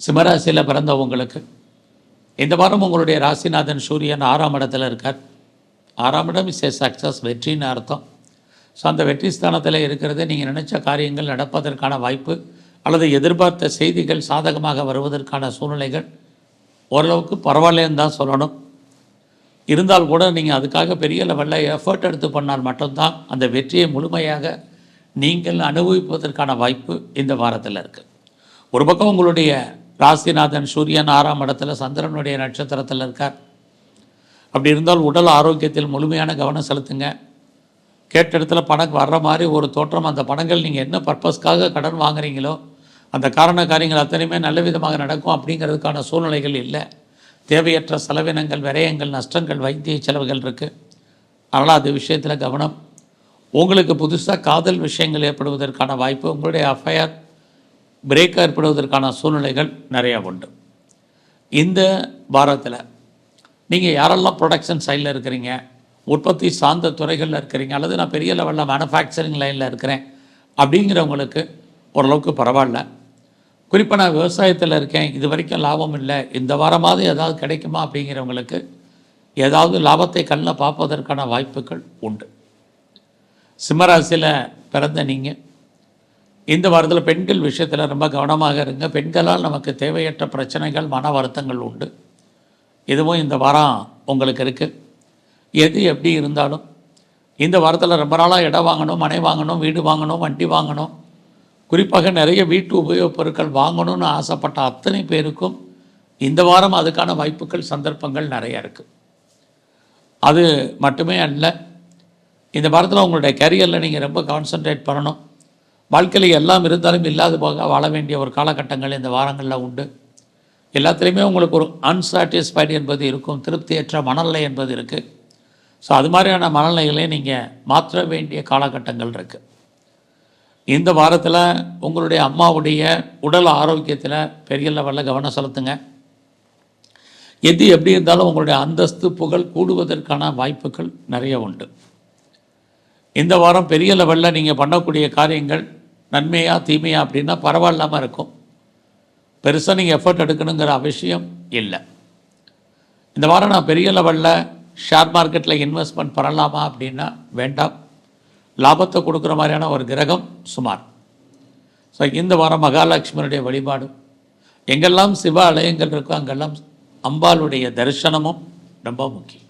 சிம்மராசியில் பிறந்தவங்களுக்கு இந்த வாரம் உங்களுடைய ராசிநாதன் சூரியன் 6ஆம் இடத்துல இருக்கார். 6ஆம் இடம் இஸ் ஏ சக்ஸஸ், வெற்றின்னு அர்த்தம். ஸோ அந்த வெற்றி ஸ்தானத்தில் இருக்கிறது நீங்கள் நினச்ச காரியங்கள் நடப்பதற்கான வாய்ப்பு அல்லது எதிர்பார்த்த செய்திகள் சாதகமாக வருவதற்கான சூழ்நிலைகள் ஓரளவுக்கு பரவாயில்லன்னு தான் சொல்லணும். இருந்தால் கூட நீங்கள் அதுக்காக பெரிய லெவலில் எஃபர்ட் எடுத்து பண்ணால் மட்டும்தான் அந்த வெற்றியை முழுமையாக நீங்கள் அனுபவிப்பதற்கான வாய்ப்பு இந்த வாரத்தில் இருக்குது. ஒரு பக்கம் உங்களுடைய ராசிநாதன் சூரியன் 6ஆம் இடத்துல சந்திரனுடைய நட்சத்திரத்தில் இருக்கார். அப்படி இருந்தால் உடல் ஆரோக்கியத்தில் முழுமையான கவனம் செலுத்துங்க. கேட்ட இடத்துல பணம் வர்ற மாதிரி ஒரு தோற்றம். அந்த பணங்கள் நீங்கள் என்ன பர்பஸ்க்காக கடன் வாங்குறீங்களோ அந்த காரியங்கள் அத்தனையுமே நல்ல விதமாக நடக்கும் அப்படிங்கிறதுக்கான சூழ்நிலைகள் இல்லை. தேவையற்ற செலவினங்கள், விரயங்கள், நஷ்டங்கள், வைத்திய செலவுகள் இருக்குது. அதனால் அது விஷயத்தில் கவனம். உங்களுக்கு புதுசாக காதல் விஷயங்கள் ஏற்படுவதற்கான வாய்ப்பு, உங்களுடைய அஃபயர் பிரேக் ஏற்படுவதற்கான சூழ்நிலைகள் நிறையா உண்டு. இந்த வாரத்தில் நீங்கள் யாரெல்லாம் ப்ரொடக்ஷன் சைடில் இருக்கிறீங்க, உற்பத்தி சார்ந்த துறைகளில் இருக்கிறீங்க, அல்லது நான் பெரிய லெவலில் மேனுஃபேக்சரிங் லைனில் இருக்கிறேன் அப்படிங்கிறவங்களுக்கு ஓரளவுக்கு பரவாயில்ல. குறிப்பாக நான் விவசாயத்தில் இருக்கேன், இது வரைக்கும் லாபம் இல்லை, இந்த வாரமாவது ஏதாவது கிடைக்குமா அப்படிங்கிறவங்களுக்கு ஏதாவது லாபத்தை கண்ணில் பார்ப்பதற்கான வாய்ப்புகள் உண்டு. சிம்மராசியில் பிறந்த நீங்கள் இந்த வாரத்தில் பெண்கள் விஷயத்தில் ரொம்ப கவனமாக இருங்க. பெண்களால் நமக்கு தேவையற்ற பிரச்சனைகள், மன வருத்தங்கள் உண்டு. இதுவும் இந்த வாரம் உங்களுக்கு இருக்குது. எது எப்படி இருந்தாலும் இந்த வாரத்தில் ரொம்ப நாளாக இடம் வாங்கணும், மனை வாங்கணும், வீடு வாங்கணும், வண்டி வாங்கணும், குறிப்பாக நிறைய வீட்டு உபயோகப் பொருட்கள் வாங்கணும்னு ஆசைப்பட்ட அத்தனை பேருக்கும் இந்த வாரம் அதுக்கான வாய்ப்புகள், சந்தர்ப்பங்கள் நிறையா இருக்குது. அது மட்டுமே அல்ல, இந்த வாரத்தில் உங்களுடைய கேரியரில் நீங்கள் ரொம்ப கான்சன்ட்ரேட் பண்ணணும். வாழ்க்கையில் எல்லாம் இருந்தாலும் இல்லாத போக வாழ வேண்டிய ஒரு காலகட்டங்கள் இந்த வாரங்களில் உண்டு. எல்லாத்துலேயுமே உங்களுக்கு ஒரு அன்சாட்டிஸ்ஃபைடு என்பது இருக்கும், திருப்தியற்ற மனநிலை என்பது இருக்குது. ஸோ அது மாதிரியான மனநிலைகளை நீங்கள் மாற்ற வேண்டிய காலகட்டங்கள் இருக்குது. இந்த வாரத்தில் உங்களுடைய அம்மாவுடைய உடல் ஆரோக்கியத்தில் பெரிய லெவலில் கவனம் செலுத்துங்க. எது எப்படி இருந்தாலும் உங்களுடைய அந்தஸ்து, புகழ் கூடுவதற்கான வாய்ப்புகள் நிறைய உண்டு. இந்த வாரம் பெரிய லெவலில் நீங்கள் பண்ணக்கூடிய காரியங்கள் நன்மையா தீமையா அப்படின்னா பரவாயில்லாமல் இருக்கும். பெருசாக நீங்கள் எஃபர்ட் எடுக்கணுங்கிற அவசியம் இல்லை. இந்த வாரம் நான் பெரிய லெவலில் ஷேர் மார்க்கெட்டில் இன்வெஸ்ட்மெண்ட் பண்ணலாமா அப்படின்னா வேண்டாம். லாபத்தை கொடுக்குற மாதிரியான ஒரு கிரகம் சுமார். ஸோ இந்த வாரம் மகாலட்சுமியுடைய வழிபாடு, எங்கெல்லாம் சிவ ஆலயங்கள் இருக்கோ அங்கெல்லாம் அம்பாளுடைய தரிசனமும் ரொம்ப முக்கியம்.